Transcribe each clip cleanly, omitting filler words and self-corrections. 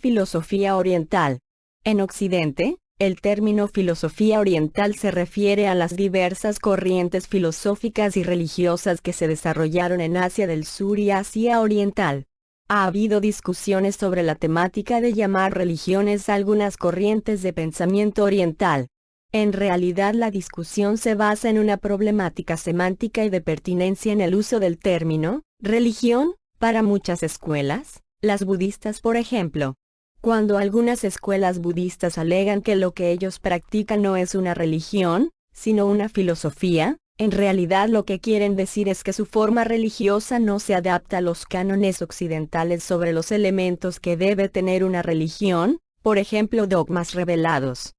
Filosofía oriental. En Occidente, el término filosofía oriental se refiere a las diversas corrientes filosóficas y religiosas que se desarrollaron en Asia del Sur y Asia Oriental. Ha habido discusiones sobre la temática de llamar religiones a algunas corrientes de pensamiento oriental. En realidad la discusión se basa en una problemática semántica y de pertinencia en el uso del término religión para muchas escuelas, las budistas por ejemplo. Cuando algunas escuelas budistas alegan que lo que ellos practican no es una religión, sino una filosofía, en realidad lo que quieren decir es que su forma religiosa no se adapta a los cánones occidentales sobre los elementos que debe tener una religión, por ejemplo dogmas revelados.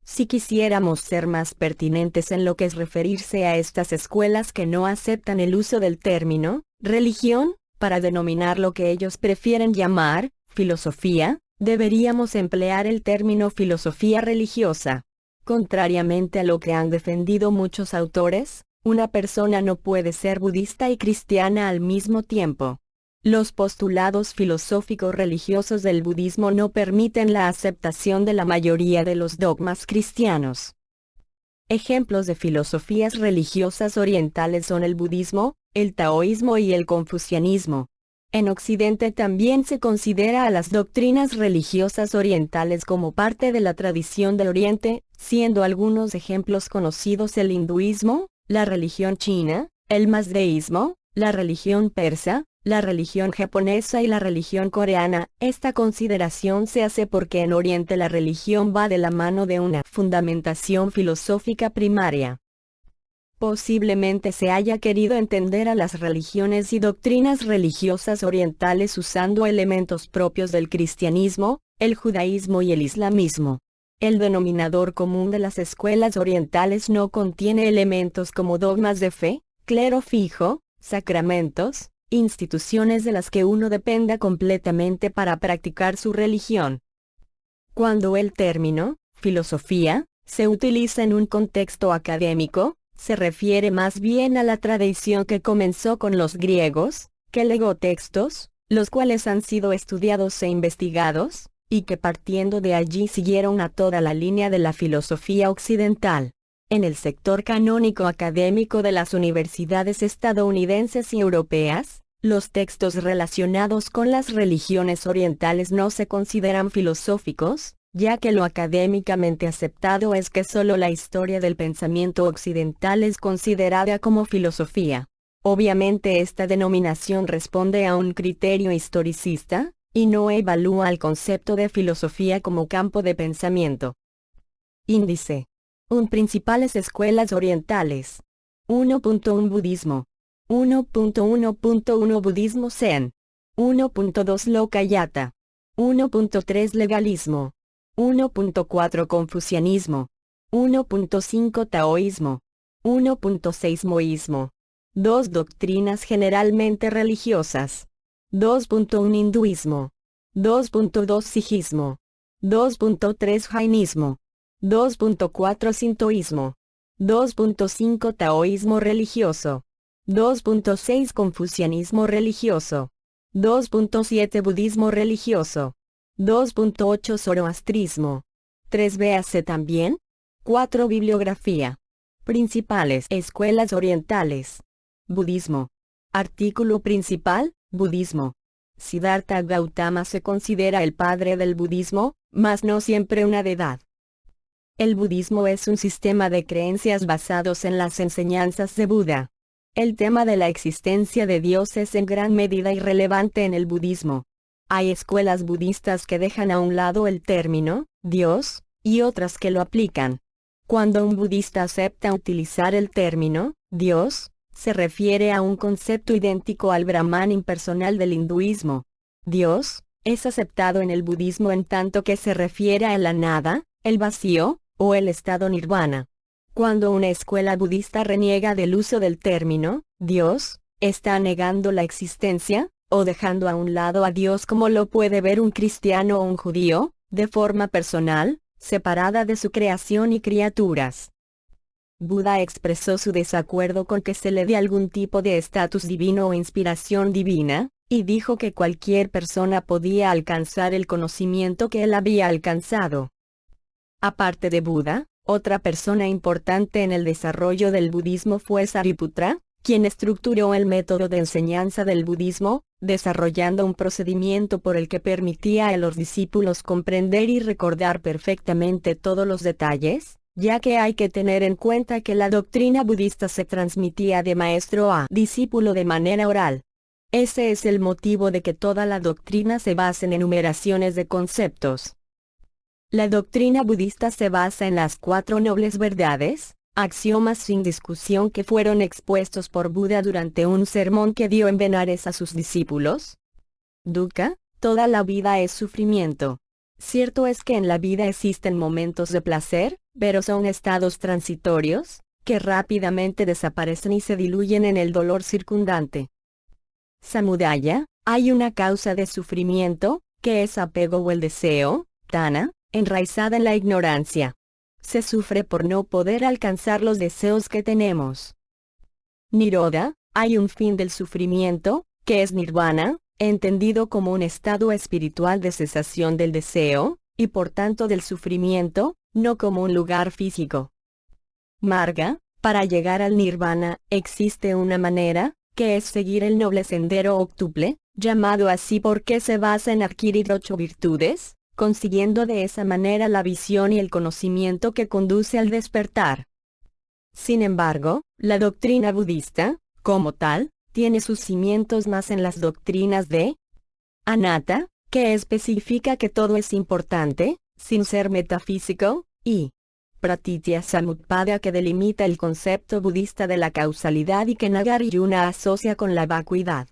Si quisiéramos ser más pertinentes en lo que es referirse a estas escuelas que no aceptan el uso del término religión, para denominar lo que ellos prefieren llamar filosofía, deberíamos emplear el término filosofía religiosa. Contrariamente a lo que han defendido muchos autores, una persona no puede ser budista y cristiana al mismo tiempo. Los postulados filosóficos religiosos del budismo no permiten la aceptación de la mayoría de los dogmas cristianos. Ejemplos de filosofías religiosas orientales son el budismo, el taoísmo y el confucianismo. En Occidente también se considera a las doctrinas religiosas orientales como parte de la tradición del Oriente, siendo algunos ejemplos conocidos el hinduismo, la religión china, el mazdeísmo, la religión persa, la religión japonesa y la religión coreana. Esta consideración se hace porque en Oriente la religión va de la mano de una fundamentación filosófica primaria. Posiblemente se haya querido entender a las religiones y doctrinas religiosas orientales usando elementos propios del cristianismo, el judaísmo y el islamismo. El denominador común de las escuelas orientales no contiene elementos como dogmas de fe, clero fijo, sacramentos, instituciones de las que uno dependa completamente para practicar su religión. Cuando el término filosofía se utiliza en un contexto académico, se refiere más bien a la tradición que comenzó con los griegos, que legó textos, los cuales han sido estudiados e investigados, y que partiendo de allí siguieron a toda la línea de la filosofía occidental. En el sector canónico académico de las universidades estadounidenses y europeas, los textos relacionados con las religiones orientales no se consideran filosóficos, ya que lo académicamente aceptado es que solo la historia del pensamiento occidental es considerada como filosofía. Obviamente esta denominación responde a un criterio historicista, y no evalúa el concepto de filosofía como campo de pensamiento. Índice. Principales escuelas orientales. 1.1 Budismo. 1.1.1 Budismo Zen. 1.2 Lokayata. 1.3 Legalismo. 1.4 Confucianismo. 1.5 Taoísmo. 1.6 Moísmo. 2 Doctrinas generalmente religiosas. 2.1 Hinduismo. 2.2 Sijismo. 2.3 Jainismo. 2.4 Sintoísmo. 2.5 Taoísmo religioso. 2.6 Confucianismo religioso. 2.7 Budismo religioso. 2.8 Zoroastrismo. 3 Véase también. 4 Bibliografía. Principales escuelas orientales. Budismo. Artículo principal, Budismo. Siddhartha Gautama se considera el padre del budismo, mas no siempre una deidad. El budismo es un sistema de creencias basados en las enseñanzas de Buda. El tema de la existencia de Dios es en gran medida irrelevante en el budismo. Hay escuelas budistas que dejan a un lado el término Dios, y otras que lo aplican. Cuando un budista acepta utilizar el término Dios, se refiere a un concepto idéntico al Brahman impersonal del hinduismo. Dios es aceptado en el budismo en tanto que se refiere a la nada, el vacío, o el estado nirvana. Cuando una escuela budista reniega del uso del término Dios, está negando la existencia, o dejando a un lado a Dios como lo puede ver un cristiano o un judío, de forma personal, separada de su creación y criaturas. Buda expresó su desacuerdo con que se le dé algún tipo de estatus divino o inspiración divina, y dijo que cualquier persona podía alcanzar el conocimiento que él había alcanzado. Aparte de Buda, otra persona importante en el desarrollo del budismo fue Sariputra, quien estructuró el método de enseñanza del budismo, desarrollando un procedimiento por el que permitía a los discípulos comprender y recordar perfectamente todos los detalles, ya que hay que tener en cuenta que la doctrina budista se transmitía de maestro a discípulo de manera oral. Ese es el motivo de que toda la doctrina se basa en enumeraciones de conceptos. La doctrina budista se basa en las 4 nobles verdades, axiomas sin discusión que fueron expuestos por Buda durante un sermón que dio en Benares a sus discípulos. Dukkha, toda la vida es sufrimiento. Cierto es que en la vida existen momentos de placer, pero son estados transitorios, que rápidamente desaparecen y se diluyen en el dolor circundante. Samudaya, hay una causa de sufrimiento, que es apego o el deseo, Tana, enraizada en la ignorancia. Se sufre por no poder alcanzar los deseos que tenemos. Nirodha, hay un fin del sufrimiento, que es nirvana, entendido como un estado espiritual de cesación del deseo, y por tanto del sufrimiento, no como un lugar físico. Marga, para llegar al nirvana, existe una manera, que es seguir el noble sendero octuple, llamado así porque se basa en adquirir 8 virtudes, consiguiendo de esa manera la visión y el conocimiento que conduce al despertar. Sin embargo, la doctrina budista, como tal, tiene sus cimientos más en las doctrinas de Anatta, que especifica que todo es importante, sin ser metafísico, y Pratitya Samutpada, que delimita el concepto budista de la causalidad y que Nagarjuna asocia con la vacuidad.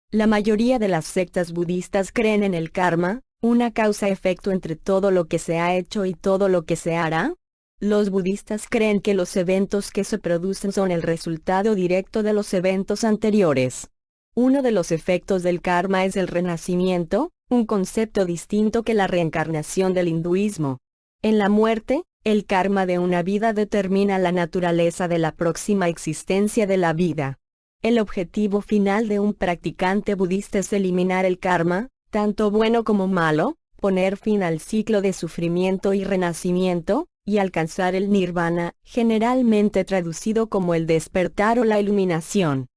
La mayoría de las sectas budistas creen en el karma, una causa-efecto entre todo lo que se ha hecho y todo lo que se hará. Los budistas creen que los eventos que se producen son el resultado directo de los eventos anteriores. Uno de los efectos del karma es el renacimiento, un concepto distinto que la reencarnación del hinduismo. En la muerte, el karma de una vida determina la naturaleza de la próxima existencia de la vida. El objetivo final de un practicante budista es eliminar el karma, tanto bueno como malo, poner fin al ciclo de sufrimiento y renacimiento, y alcanzar el nirvana, generalmente traducido como el despertar o la iluminación.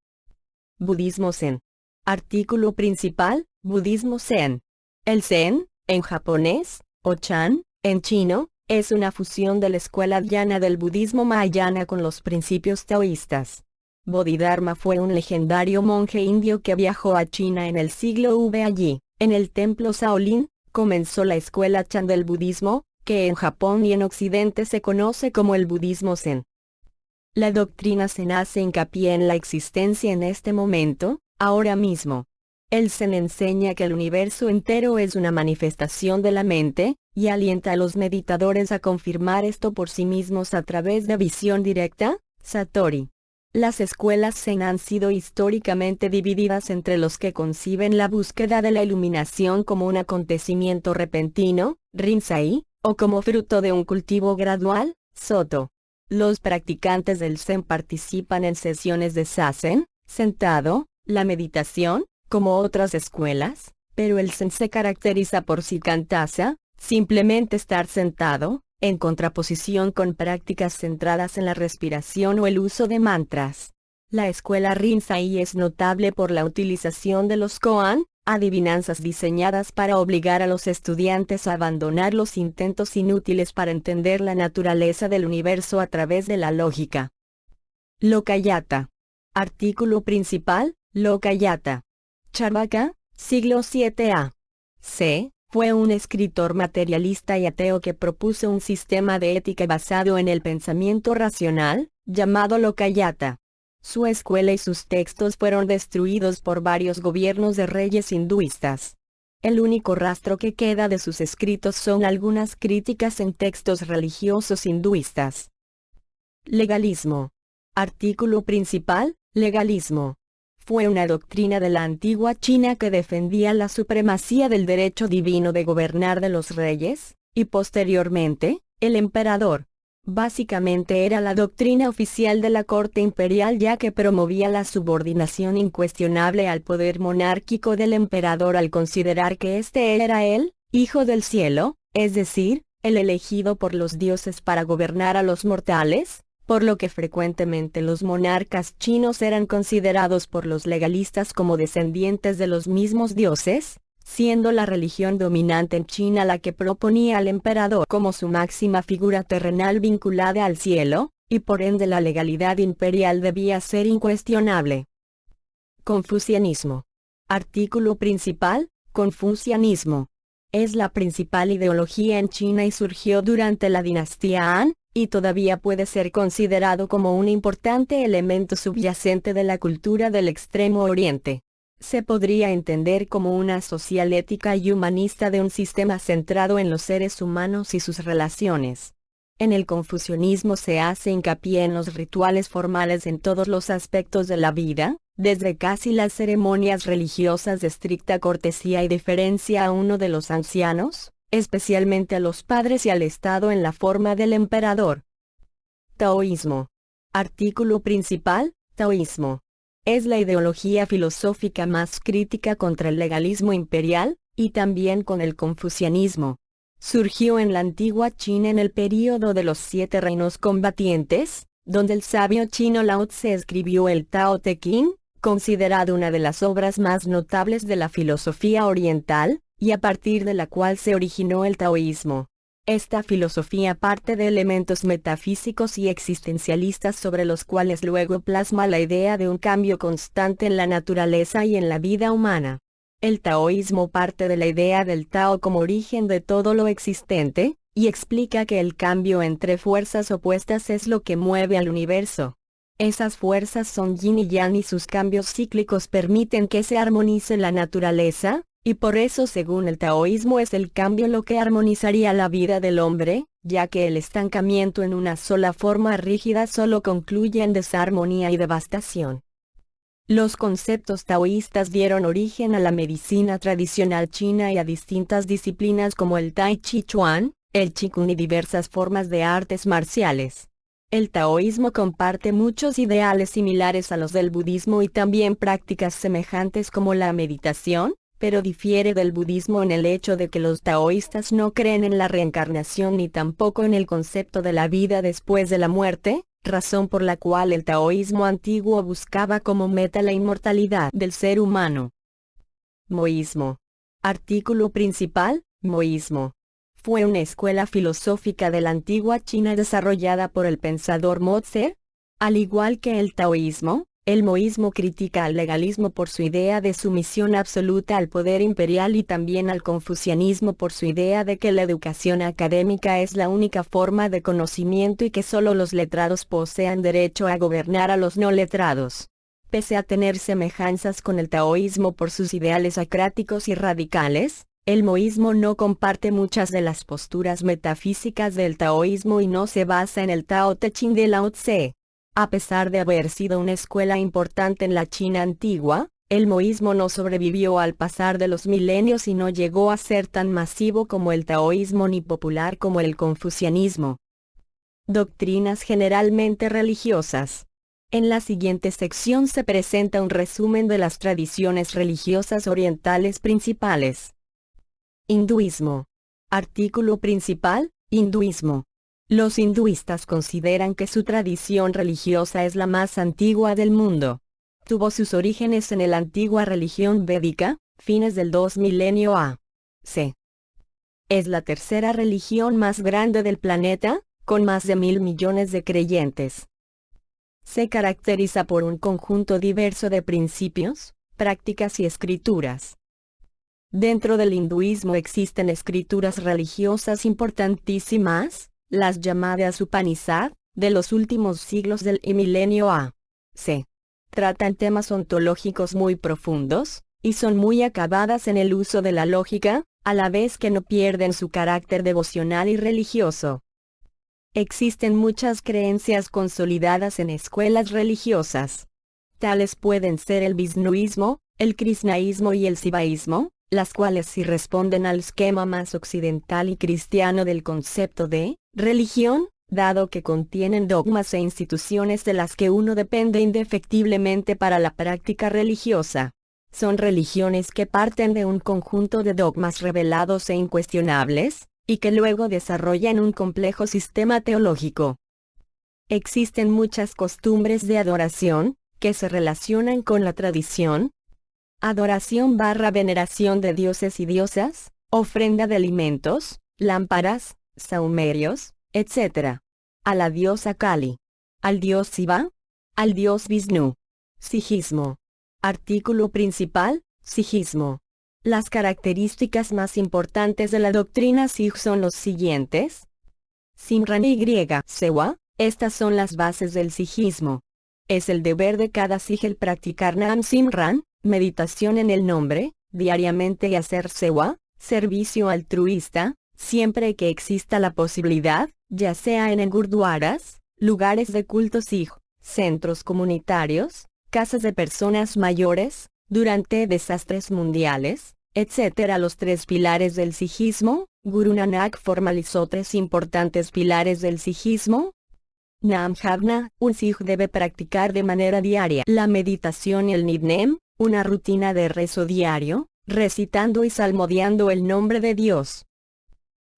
Budismo Zen. Artículo principal, Budismo Zen. El Zen, en japonés, o Chan, en chino, es una fusión de la escuela dhyana del budismo mahayana con los principios taoístas. Bodhidharma fue un legendario monje indio que viajó a China en el siglo V. Allí, en el templo Shaolin, comenzó la escuela Chan del budismo, que en Japón y en Occidente se conoce como el budismo Zen. La doctrina Zen hace hincapié en la existencia en este momento, ahora mismo. El Zen enseña que el universo entero es una manifestación de la mente, y alienta a los meditadores a confirmar esto por sí mismos a través de visión directa, Satori. Las escuelas Zen han sido históricamente divididas entre los que conciben la búsqueda de la iluminación como un acontecimiento repentino, Rinzai, o como fruto de un cultivo gradual, Soto. Los practicantes del Zen participan en sesiones de Zazen, sentado, la meditación, como otras escuelas, pero el Zen se caracteriza por Sikantasa, simplemente estar sentado, en contraposición con prácticas centradas en la respiración o el uso de mantras. La escuela Rinzai es notable por la utilización de los koan, adivinanzas diseñadas para obligar a los estudiantes a abandonar los intentos inútiles para entender la naturaleza del universo a través de la lógica. Lokayata. Artículo principal, Lokayata. Charvaka, siglo VII a. C. Fue un escritor materialista y ateo que propuso un sistema de ética basado en el pensamiento racional, llamado Lokayata. Su escuela y sus textos fueron destruidos por varios gobiernos de reyes hinduistas. El único rastro que queda de sus escritos son algunas críticas en textos religiosos hinduistas. Legalismo. Artículo principal, legalismo. Fue una doctrina de la antigua China que defendía la supremacía del derecho divino de gobernar de los reyes, y posteriormente, el emperador. Básicamente era la doctrina oficial de la corte imperial, ya que promovía la subordinación incuestionable al poder monárquico del emperador al considerar que éste era el Hijo del Cielo, es decir, el elegido por los dioses para gobernar a los mortales, por lo que frecuentemente los monarcas chinos eran considerados por los legalistas como descendientes de los mismos dioses, siendo la religión dominante en China la que proponía al emperador como su máxima figura terrenal vinculada al cielo, y por ende la legalidad imperial debía ser incuestionable. Confucianismo. Artículo principal: Confucianismo. Es la principal ideología en China y surgió durante la dinastía Han, y todavía puede ser considerado como un importante elemento subyacente de la cultura del Extremo Oriente. Se podría entender como una socialética y humanista de un sistema centrado en los seres humanos y sus relaciones. En el confucianismo se hace hincapié en los rituales formales en todos los aspectos de la vida, desde casi las ceremonias religiosas de estricta cortesía y deferencia a uno de los ancianos, especialmente a los padres y al Estado en la forma del emperador. Taoísmo. Artículo principal: Taoísmo. Es la ideología filosófica más crítica contra el legalismo imperial, y también con el confucianismo. Surgió en la antigua China en el período de los 7 reinos combatientes, donde el sabio chino Lao Tse escribió el Tao Te Ching, considerado una de las obras más notables de la filosofía oriental, y a partir de la cual se originó el taoísmo. Esta filosofía parte de elementos metafísicos y existencialistas sobre los cuales luego plasma la idea de un cambio constante en la naturaleza y en la vida humana. El taoísmo parte de la idea del Tao como origen de todo lo existente, y explica que el cambio entre fuerzas opuestas es lo que mueve al universo. Esas fuerzas son yin y yang y sus cambios cíclicos permiten que se armonice la naturaleza, y por eso según el taoísmo es el cambio lo que armonizaría la vida del hombre, ya que el estancamiento en una sola forma rígida solo concluye en desarmonía y devastación. Los conceptos taoístas dieron origen a la medicina tradicional china y a distintas disciplinas como el Tai Chi Chuan, el Qigong y diversas formas de artes marciales. El taoísmo comparte muchos ideales similares a los del budismo y también prácticas semejantes como la meditación, pero difiere del budismo en el hecho de que los taoístas no creen en la reencarnación ni tampoco en el concepto de la vida después de la muerte, razón por la cual el taoísmo antiguo buscaba como meta la inmortalidad del ser humano. Moísmo. Artículo principal: Moísmo. Fue una escuela filosófica de la antigua China desarrollada por el pensador Mo Tse. Al igual que el taoísmo, el moísmo critica al legalismo por su idea de sumisión absoluta al poder imperial y también al confucianismo por su idea de que la educación académica es la única forma de conocimiento y que solo los letrados posean derecho a gobernar a los no letrados. Pese a tener semejanzas con el taoísmo por sus ideales acráticos y radicales, el moísmo no comparte muchas de las posturas metafísicas del taoísmo y no se basa en el Tao Te Ching de Lao Tse. A pesar de haber sido una escuela importante en la China antigua, el moísmo no sobrevivió al pasar de los milenios y no llegó a ser tan masivo como el taoísmo ni popular como el confucianismo. Doctrinas generalmente religiosas. En la siguiente sección se presenta un resumen de las tradiciones religiosas orientales principales. Hinduismo. Artículo principal: Hinduismo. Los hinduistas consideran que su tradición religiosa es la más antigua del mundo. Tuvo sus orígenes en la antigua religión védica, fines del 2 milenio a.C. Es la tercera religión más grande del planeta, con más de 1.000 millones de creyentes. Se caracteriza por un conjunto diverso de principios, prácticas y escrituras. Dentro del hinduismo existen escrituras religiosas importantísimas, las llamadas Upanishad, de los últimos siglos del milenio a.C. Tratan temas ontológicos muy profundos, y son muy acabadas en el uso de la lógica, a la vez que no pierden su carácter devocional y religioso. Existen muchas creencias consolidadas en escuelas religiosas. Tales pueden ser el visnuismo, el krishnaísmo y el sivaísmo, las cuales sí responden al esquema más occidental y cristiano del concepto de religión, dado que contienen dogmas e instituciones de las que uno depende indefectiblemente para la práctica religiosa. Son religiones que parten de un conjunto de dogmas revelados e incuestionables, y que luego desarrollan un complejo sistema teológico. Existen muchas costumbres de adoración, que se relacionan con la tradición. Adoración / veneración de dioses y diosas, ofrenda de alimentos, lámparas, sahumerios, etc. A la diosa Kali. Al dios Shiva. Al dios Vishnu. Sijismo. Artículo principal, Sijismo. Las características más importantes de la doctrina Sij son los siguientes. Simran y Sewa, estas son las bases del sijismo. Es el deber de cada Sij el practicar Nam Simran, meditación en el nombre, diariamente y hacer Sewa, servicio altruista, siempre que exista la posibilidad, ya sea en gurdwaras, lugares de culto Sij, centros comunitarios, casas de personas mayores, durante desastres mundiales, etc. Los tres pilares del sijismo. Guru Nanak formalizó tres importantes pilares del sijismo. Nam Javna, un sij debe practicar de manera diaria la meditación y el nidnem, una rutina de rezo diario, recitando y salmodiando el nombre de Dios.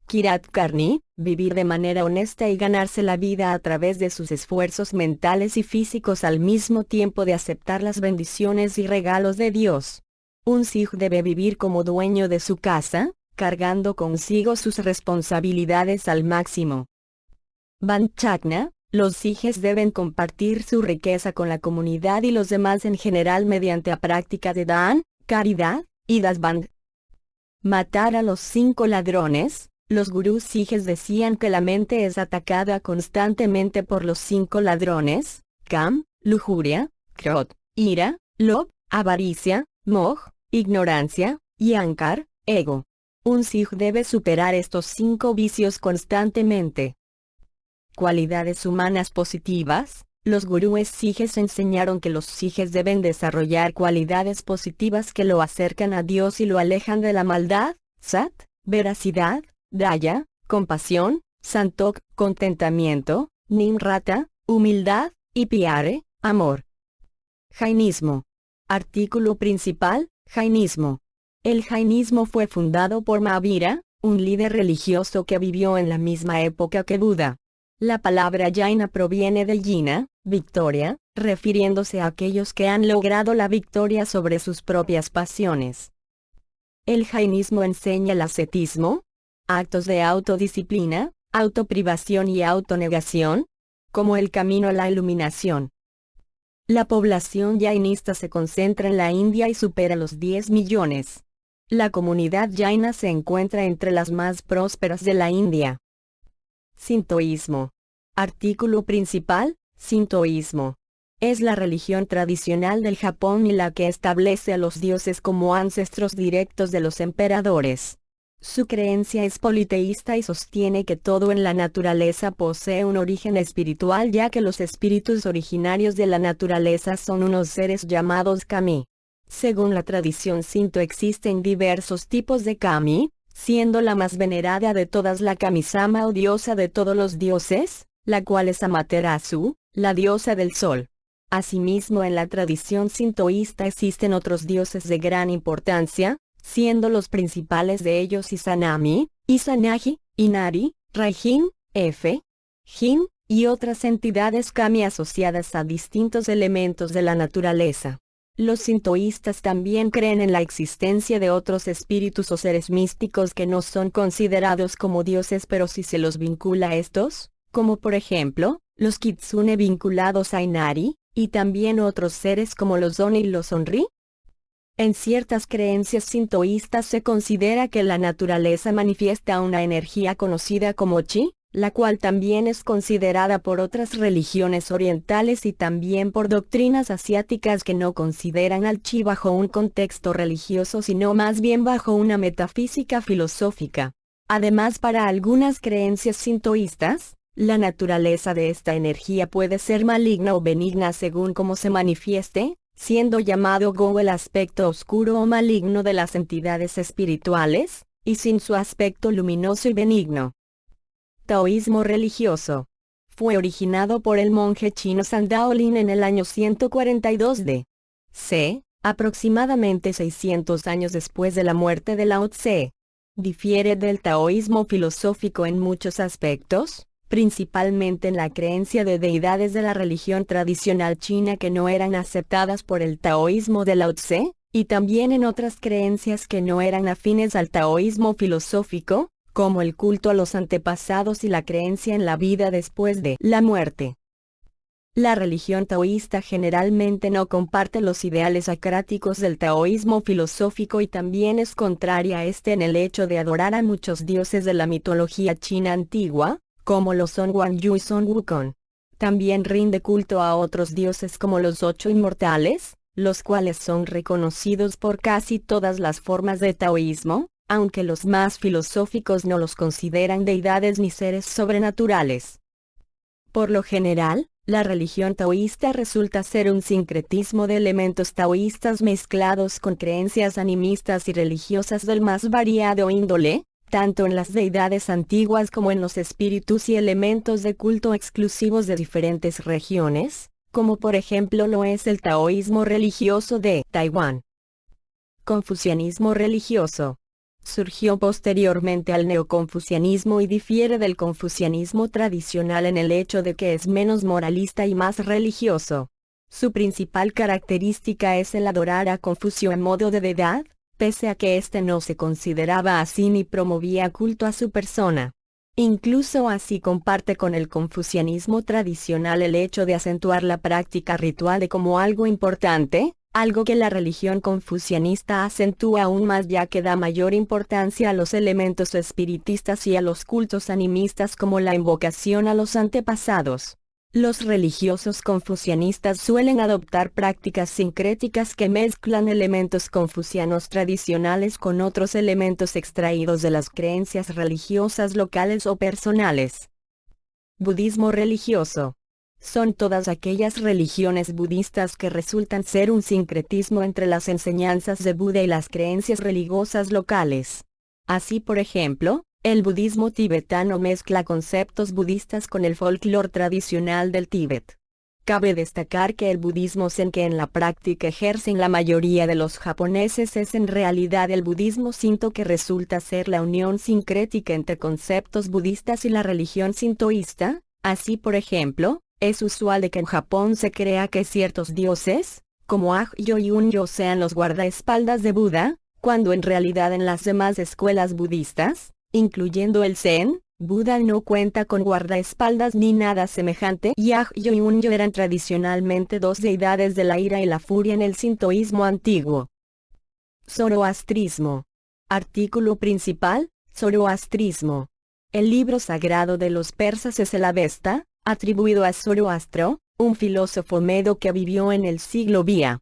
Kirat Karni, vivir de manera honesta y ganarse la vida a través de sus esfuerzos mentales y físicos al mismo tiempo de aceptar las bendiciones y regalos de Dios. Un sij debe vivir como dueño de su casa, cargando consigo sus responsabilidades al máximo. Vanchakna, los sijes deben compartir su riqueza con la comunidad y los demás en general mediante la práctica de dan, caridad, y dasband. Matar a los 5 ladrones. Los gurús sijes decían que la mente es atacada constantemente por los 5 ladrones: Kam, lujuria; Krodh, ira; Lobh, avaricia; Moh, ignorancia; y Ankar, ego. Un sij debe superar estos 5 vicios constantemente. Cualidades humanas positivas. Los gurúes sijes enseñaron que los sijes deben desarrollar cualidades positivas que lo acercan a Dios y lo alejan de la maldad: Sat, veracidad; Daya, compasión; Santok, contentamiento; Nimrata, humildad; y Pyare, amor. Jainismo. Artículo principal, Jainismo. El jainismo fue fundado por Mahavira, un líder religioso que vivió en la misma época que Buda. La palabra Jaina proviene de Jina, victoria, refiriéndose a aquellos que han logrado la victoria sobre sus propias pasiones. El jainismo enseña el ascetismo, actos de autodisciplina, autoprivación y autonegación, como el camino a la iluminación. La población jainista se concentra en la India y supera los 10 millones. La comunidad jaina se encuentra entre las más prósperas de la India. Sintoísmo. Artículo principal, Sintoísmo. Es la religión tradicional del Japón y la que establece a los dioses como ancestros directos de los emperadores. Su creencia es politeísta y sostiene que todo en la naturaleza posee un origen espiritual, ya que los espíritus originarios de la naturaleza son unos seres llamados kami. Según la tradición Shinto existen diversos tipos de kami, siendo la más venerada de todas la Kami-sama o diosa de todos los dioses, la cual es Amaterasu, la diosa del sol. Asimismo, en la tradición sintoísta existen otros dioses de gran importancia, siendo los principales de ellos Izanami, Izanagi, Inari, Raijin, Jin, y otras entidades kami asociadas a distintos elementos de la naturaleza. Los sintoístas también creen en la existencia de otros espíritus o seres místicos que no son considerados como dioses, pero sí se los vincula a estos, como por ejemplo, los kitsune vinculados a Inari, y también otros seres como los Oni y los Onri. En ciertas creencias sintoístas se considera que la naturaleza manifiesta una energía conocida como chi, la cual también es considerada por otras religiones orientales y también por doctrinas asiáticas que no consideran al chi bajo un contexto religioso sino más bien bajo una metafísica filosófica. Además, para algunas creencias sintoístas, la naturaleza de esta energía puede ser maligna o benigna según cómo se manifieste, siendo llamado Go el aspecto oscuro o maligno de las entidades espirituales, y Sin su aspecto luminoso y benigno. Taoísmo religioso. fue originado por el monje chino San Daolin en el año 142 d.C., aproximadamente 600 años después de la muerte de Lao Tse. Difiere del taoísmo filosófico en muchos aspectos, principalmente en la creencia de deidades de la religión tradicional china que no eran aceptadas por el taoísmo de Lao Tse, y también en otras creencias que no eran afines al taoísmo filosófico, como el culto a los antepasados y la creencia en la vida después de la muerte. La religión taoísta generalmente no comparte los ideales acráticos del taoísmo filosófico y también es contraria a este en el hecho de adorar a muchos dioses de la mitología china antigua, como lo son Guan Yu y Sun Wukong. También rinde culto a otros dioses como los 8 inmortales, los cuales son reconocidos por casi todas las formas de taoísmo, aunque los más filosóficos no los consideran deidades ni seres sobrenaturales. Por lo general, la religión taoísta resulta ser un sincretismo de elementos taoístas mezclados con creencias animistas y religiosas del más variado índole, tanto en las deidades antiguas como en los espíritus y elementos de culto exclusivos de diferentes regiones, como por ejemplo lo es el taoísmo religioso de Taiwán. Confucianismo religioso. Surgió posteriormente al neoconfucianismo y difiere del confucianismo tradicional en el hecho de que es menos moralista y más religioso. Su principal característica es el adorar a Confucio a modo de deidad, pese a que éste no se consideraba así ni promovía culto a su persona. Incluso así comparte con el confucianismo tradicional el hecho de acentuar la práctica ritual como algo importante, algo que la religión confucianista acentúa aún más ya que da mayor importancia a los elementos espiritistas y a los cultos animistas como la invocación a los antepasados. Los religiosos confucianistas suelen adoptar prácticas sincréticas que mezclan elementos confucianos tradicionales con otros elementos extraídos de las creencias religiosas locales o personales. Budismo religioso. Son todas aquellas religiones budistas que resultan ser un sincretismo entre las enseñanzas de Buda y las creencias religiosas locales. Así por ejemplo, el budismo tibetano mezcla conceptos budistas con el folclore tradicional del Tíbet. Cabe destacar que el budismo zen que en la práctica ejercen la mayoría de los japoneses es en realidad el budismo shinto que resulta ser la unión sincrética entre conceptos budistas y la religión sintoísta. Así por ejemplo, es usual de que en Japón se crea que ciertos dioses, como Agyo y Unyo sean los guardaespaldas de Buda, cuando en realidad en las demás escuelas budistas, incluyendo el Zen, Buda no cuenta con guardaespaldas ni nada semejante y Agyo y Unyo eran tradicionalmente dos deidades de la ira y la furia en el sintoísmo antiguo. Zoroastrismo. Artículo principal, Zoroastrismo. El libro sagrado de los persas es el Avesta, atribuido a Zoroastro, un filósofo medo que vivió en el siglo VIA.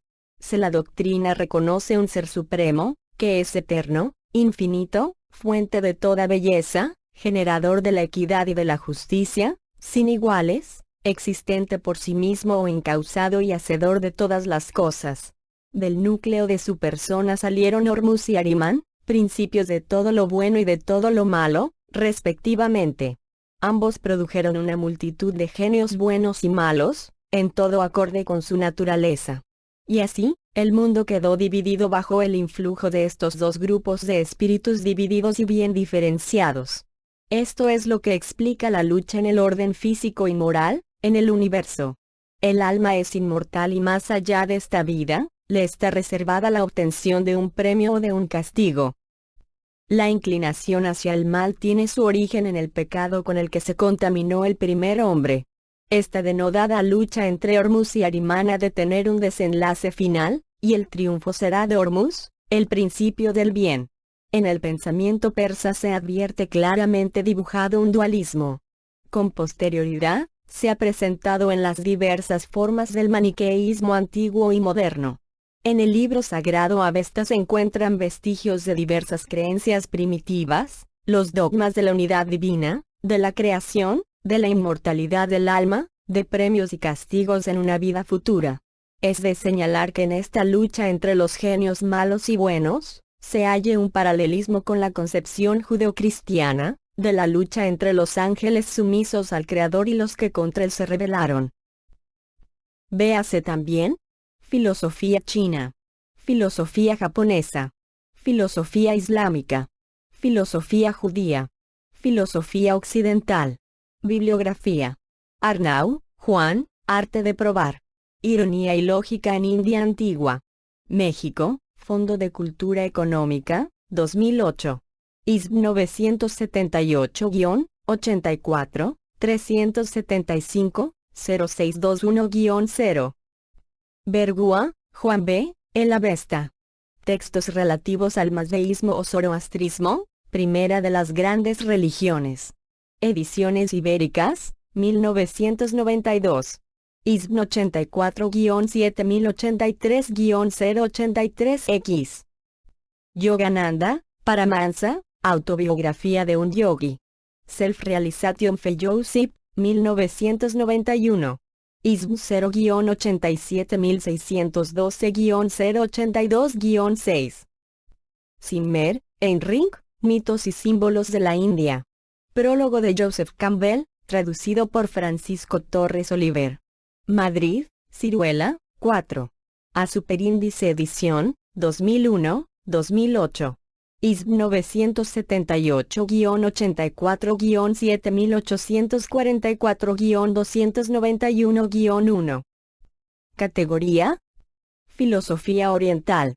La doctrina reconoce un ser supremo, que es eterno, infinito, fuente de toda belleza, generador de la equidad y de la justicia, sin iguales, existente por sí mismo o encausado y hacedor de todas las cosas. Del núcleo de su persona salieron Hormuz y Ahriman, principios de todo lo bueno y de todo lo malo, respectivamente. Ambos produjeron una multitud de genios buenos y malos, en todo acorde con su naturaleza. Y así, el mundo quedó dividido bajo el influjo de estos dos grupos de espíritus divididos y bien diferenciados. Esto es lo que explica la lucha en el orden físico y moral, en el universo. El alma es inmortal y más allá de esta vida, le está reservada la obtención de un premio o de un castigo. La inclinación hacia el mal tiene su origen en el pecado con el que se contaminó el primer hombre. Esta denodada lucha entre Hormuz y Ahriman ha de tener un desenlace final, y el triunfo será de Hormuz, el principio del bien. En el pensamiento persa se advierte claramente dibujado un dualismo. Con posterioridad, se ha presentado en las diversas formas del maniqueísmo antiguo y moderno. En el libro sagrado Avesta se encuentran vestigios de diversas creencias primitivas, los dogmas de la unidad divina, de la creación, de la inmortalidad del alma, de premios y castigos en una vida futura. Es de señalar que en esta lucha entre los genios malos y buenos, se halle un paralelismo con la concepción judeocristiana, De la lucha entre los ángeles sumisos al Creador y los que contra él se rebelaron. Véase también: filosofía china, filosofía japonesa, filosofía islámica, filosofía judía, filosofía occidental. Bibliografía: Arnau, Juan, Arte de probar. Ironía y lógica en India antigua. México, Fondo de Cultura Económica, 2008. ISB 978-84, 375, 0621-0. Bergua, Juan B., El Avesta. Textos relativos al mazdeísmo o zoroastrismo, primera de las grandes religiones. Ediciones Ibéricas, 1992. ISBN 84-7083-083X. Yogananda, Paramahansa, Autobiografía de un Yogi. Self-Realization Fellowship, 1991. ISBN 0-87612-082-6. Zimmer, Heinrich, Mitos y símbolos de la India. Prólogo de Joseph Campbell, traducido por Francisco Torres Oliver. Madrid, Ciruela, 4. A Superíndice edición, 2001, 2008. ISBN 978-84-7844-291-1. Categoría: Filosofía Oriental.